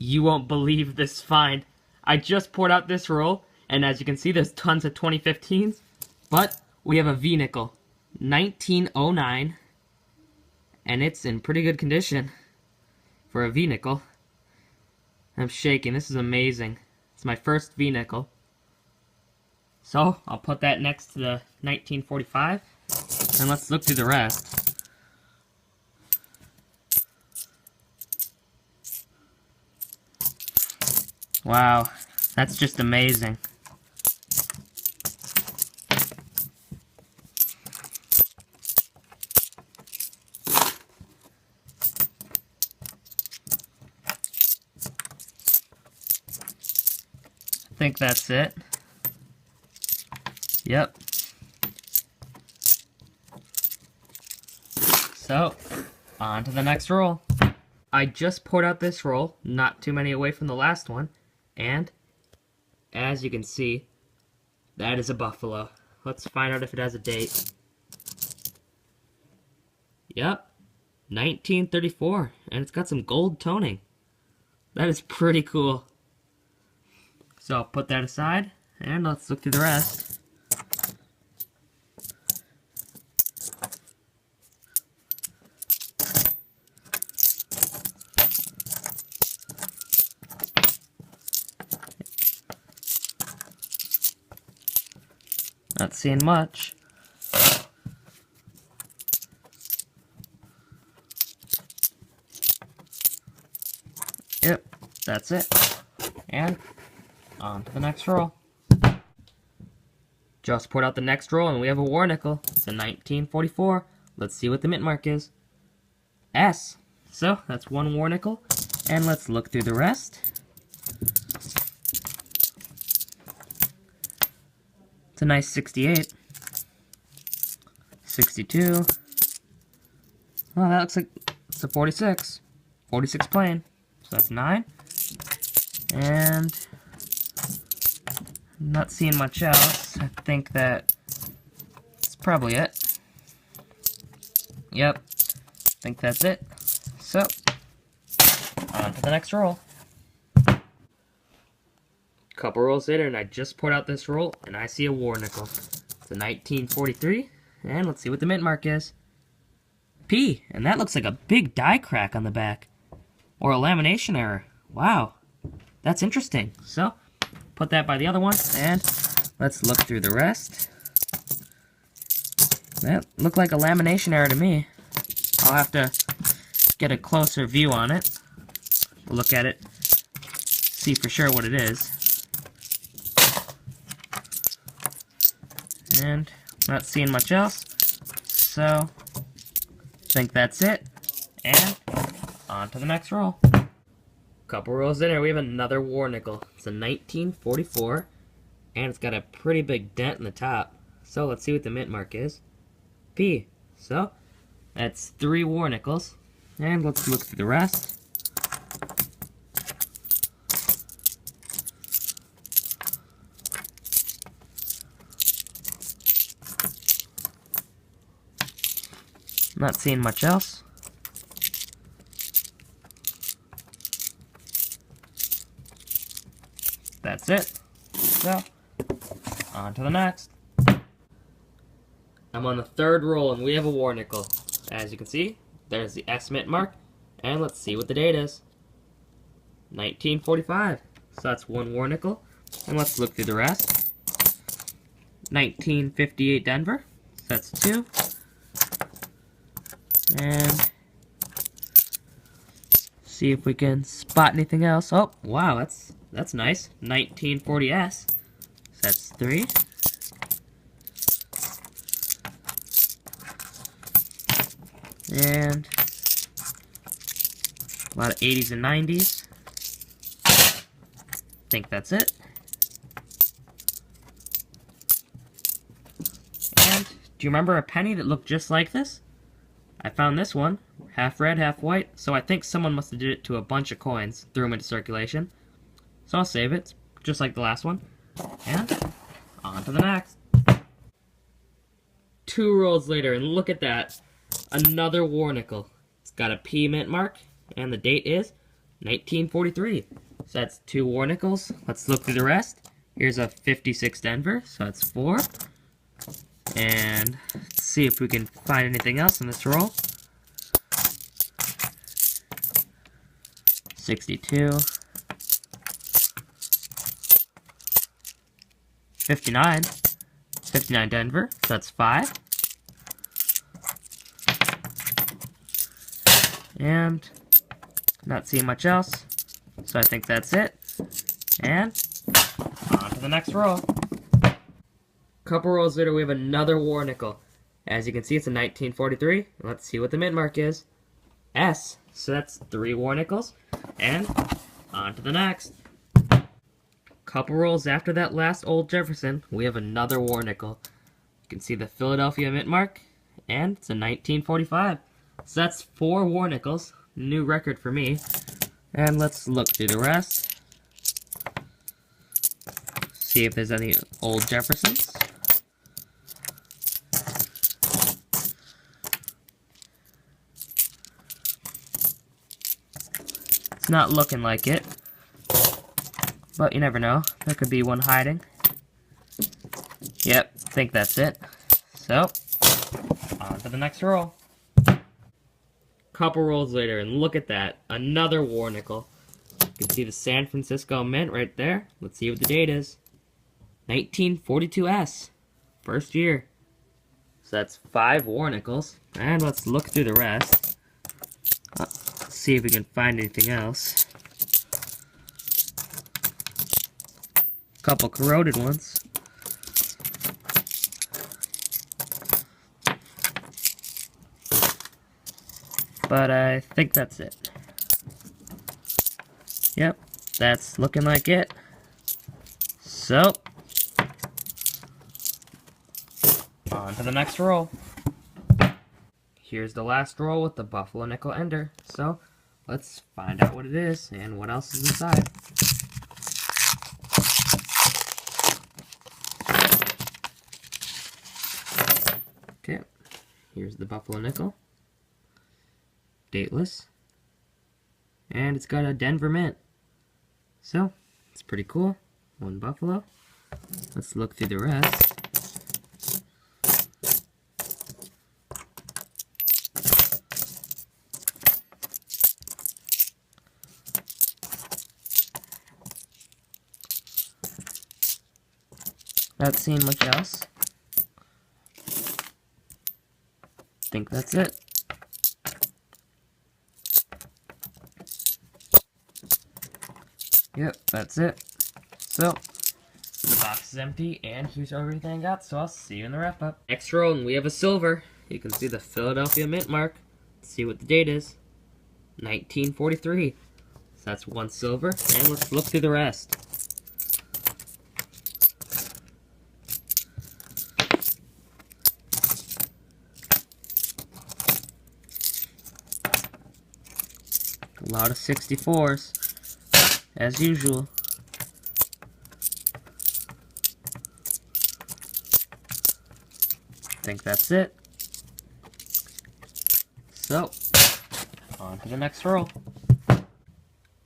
You won't believe this find. I just poured out this roll, and as you can see, there's tons of 2015s, but we have a V-nickel, 1909, and it's in pretty good condition for a V-nickel. I'm shaking. This is amazing. It's my first V-nickel. So, I'll put that next to the 1945, and let's look through the rest. Wow, that's just amazing. I think that's it. Yep. So, on to the next roll. I just poured out this roll, not too many away from the last one, and as you can see, that is a buffalo. Let's find out if it has a date. Yep, 1934, and it's got some gold toning. That is pretty cool. So I'll put that aside, and let's look through the rest. Not seeing much. Yep, that's it. And on to the next roll. Just poured out the next roll and we have a war nickel. It's a 1944. Let's see what the mint mark is. S. So that's one war nickel. And let's look through the rest. It's a nice 68. 62. Oh, that looks like it's a 46. 46 plain. So that's 9. And I'm not seeing much else. I think that's probably it. Yep. I think that's it. So, on to the next roll. Couple rolls later, and I just poured out this roll, and I see a war nickel. It's a 1943, and let's see what the mint mark is. P, and that looks like a big die crack on the back. Or a lamination error. Wow. That's interesting. So, put that by the other one, and let's look through the rest. That looked like a lamination error to me. I'll have to get a closer view on it. We'll look at it, see for sure what it is. And not seeing much else, so I think that's it. And on to the next roll. Couple rolls in there, we have another war nickel. It's a 1944, and it's got a pretty big dent in the top. So let's see what the mint mark is. P. So that's 3 war nickels, and let's look through the rest. Not seeing much else. That's it. So, on to the next. I'm on the third roll and we have a war nickel. As you can see, there's the S mint mark. And let's see what the date is. 1945. So that's 1 war nickel. And let's look through the rest. 1958 Denver. So that's 2. And see if we can spot anything else. Oh, wow, that's nice. 1940S. So that's 3. And a lot of 80s and 90s. I think that's it. And do you remember a penny that looked just like this? I found this one, half red, half white, so I think someone must have did it to a bunch of coins, threw them into circulation. So I'll save it, just like the last one. And on to the next. 2 rolls later, and look at that. Another war nickel. It's got a P mint mark, and the date is 1943. So that's 2 war nickels. Let's look through the rest. Here's a 56 Denver, so that's 4. And let's see if we can find anything else in this roll. 62. 59. 59 Denver, so that's 5. And not seeing much else, so I think that's it. And on to the next roll. Couple rolls later, we have another war nickel. As you can see, it's a 1943. Let's see what the mint mark is. S, so that's 3 war nickels. And on to the next. Couple rolls after that last old Jefferson, we have another war nickel. You can see the Philadelphia mint mark, and it's a 1945. So that's 4 war nickels. New record for me. And let's look through the rest. See if there's any old Jeffersons. It's not looking like it, but you never know. There could be one hiding. Yep, I think that's it. So, on to the next roll. Couple rolls later, and look at that. Another war nickel. You can see the San Francisco Mint right there. Let's see what the date is. 1942S. First year. So that's 5 war nickels. And let's look through the rest. Let's see if we can find anything else. Couple corroded ones. But I think that's it. Yep, that's looking like it. So, on to the next roll. Here's the last roll with the Buffalo Nickel Ender. So, let's find out what it is and what else is inside. Okay, here's the Buffalo Nickel. Dateless. And it's got a Denver mint. So, it's pretty cool. 1 Buffalo. Let's look through the rest. Not seeing much else. Think that's it. Yep, that's it. So, the box is empty, and here's everything I got, so I'll see you in the wrap-up. Next roll, and we have a silver. You can see the Philadelphia mint mark. Let's see what the date is. 1943. So that's 1 silver, and let's look through the rest. A lot of 64s. As usual. I think that's it. So, on to the next roll.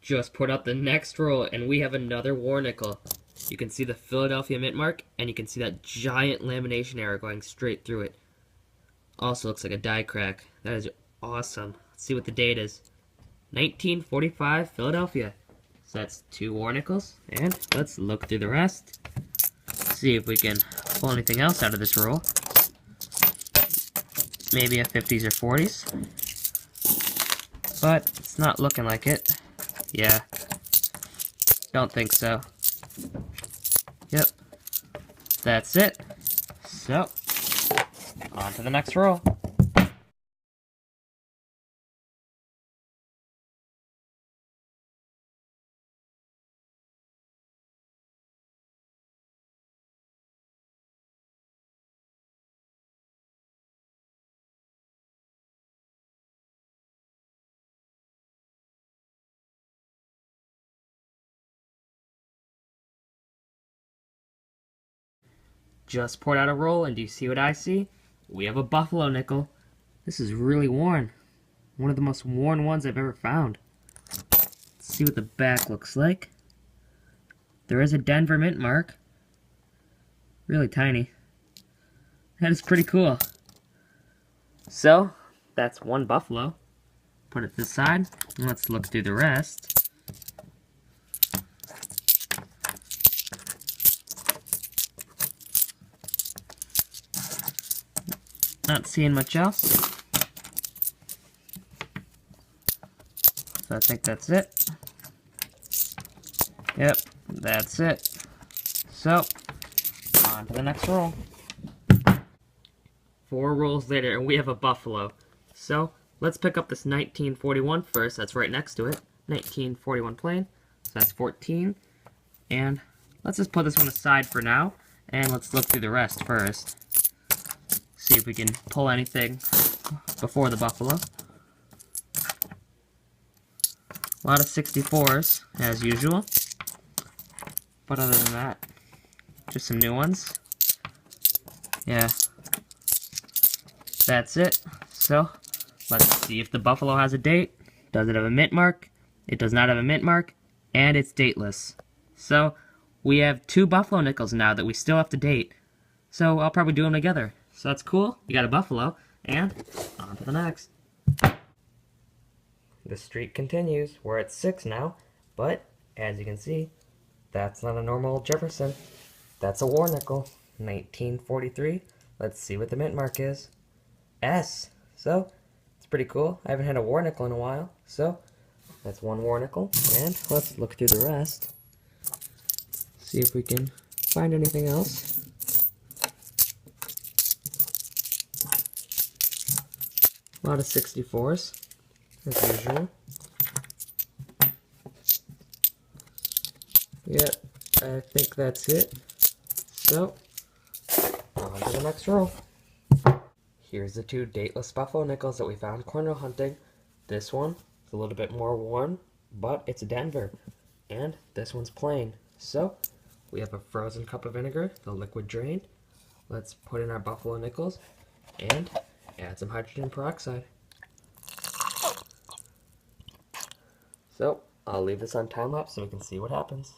Just put out the next roll, and we have another war nickel. You can see the Philadelphia mint mark, and you can see that giant lamination error going straight through it. Also looks like a die crack. That is awesome. Let's see what the date is. 1945 Philadelphia. So that's 2 war nickels, and let's look through the rest. See if we can pull anything else out of this roll. Maybe a 50s or 40s. But it's not looking like it. Yeah. Don't think so. Yep. That's it. So, on to the next roll. Just poured out a roll, and do you see what I see? We have a Buffalo nickel. This is really worn. One of the most worn ones I've ever found. Let's see what the back looks like. There is a Denver mint mark. Really tiny. That is pretty cool. So, that's one Buffalo. Put it this side, and let's look through the rest. Not seeing much else. So I think that's it. Yep, that's it. So, on to the next roll. 4 rolls later, and we have a Buffalo. So, let's pick up this 1941 first. That's right next to it. 1941 plain. So that's 14. And let's just put this one aside for now. And let's look through the rest first. See if we can pull anything before the Buffalo. A lot of 64s, as usual. But other than that, just some new ones. Yeah. That's it. So, let's see if the Buffalo has a date. Does it have a mint mark? It does not have a mint mark. And it's dateless. So, we have 2 Buffalo nickels now that we still have to date. So, I'll probably do them together. So that's cool. We got a Buffalo. And on to the next. The streak continues. We're at 6 now. But, as you can see, that's not a normal Jefferson. That's a war nickel. 1943. Let's see what the mint mark is. S. So, it's pretty cool. I haven't had a war nickel in a while. So, that's one war nickel. And let's look through the rest. See if we can find anything else. A lot of 64s, as usual. Yep, I think that's it. So, on to the next roll. Here's the 2 dateless Buffalo nickels that we found cornrow hunting. This one is a little bit more worn, but it's Denver. And this one's plain. So, we have a frozen cup of vinegar, the liquid drained. Let's put in our Buffalo nickels and add some hydrogen peroxide. So, I'll leave this on time lapse so we can see what happens.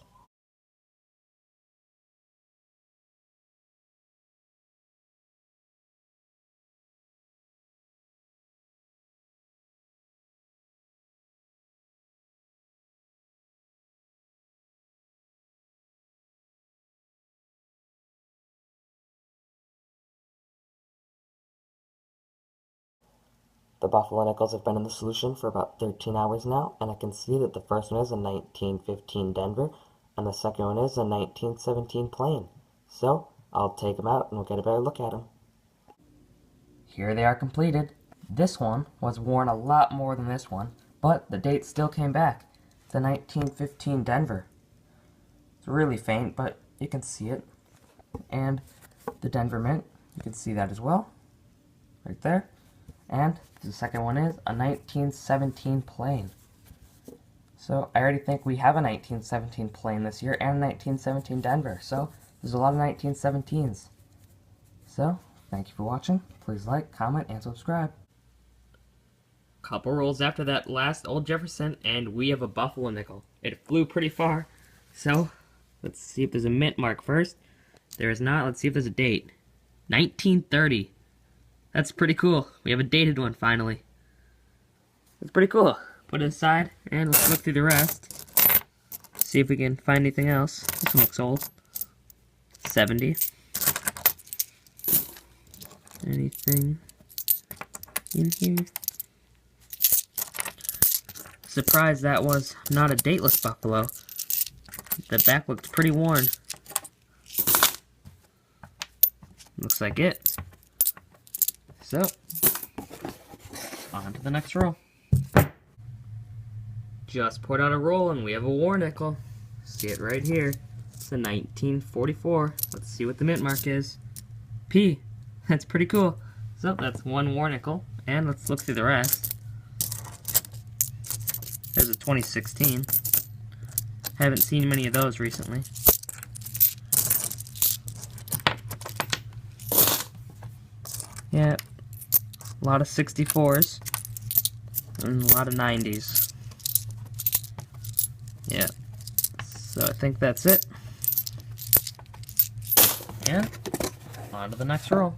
The Buffalo nickels have been in the solution for about 13 hours now, and I can see that the first one is a 1915 Denver, and the second one is a 1917 plain. So, I'll take them out and we'll get a better look at them. Here they are completed. This one was worn a lot more than this one, but the date still came back. It's a 1915 Denver. It's really faint, but you can see it. And the Denver mint, you can see that as well, right there. And the second one is a 1917 plain. So I already think we have a 1917 plain this year and a 1917 Denver. So there's a lot of 1917s. So thank you for watching. Please like, comment, and subscribe. Couple rolls after that last old Jefferson, and we have a Buffalo nickel. It flew pretty far. So let's see if there's a mint mark first. There is not. Let's see if there's a date. 1930. That's pretty cool. We have a dated one, finally. That's pretty cool. Put it aside, and let's look through the rest. See if we can find anything else. This one looks old. 70. Anything in here? Surprised that was not a dateless Buffalo. The back looked pretty worn. Looks like it. So, on to the next roll. Just put out a roll and we have a war nickel. See it right here. It's a 1944. Let's see what the mint mark is. P. That's pretty cool. So, that's one war nickel. And let's look through the rest. There's a 2016. Haven't seen many of those recently. Yeah. A lot of 64s and a lot of 90s. Yeah. So I think that's it. And on to the next roll.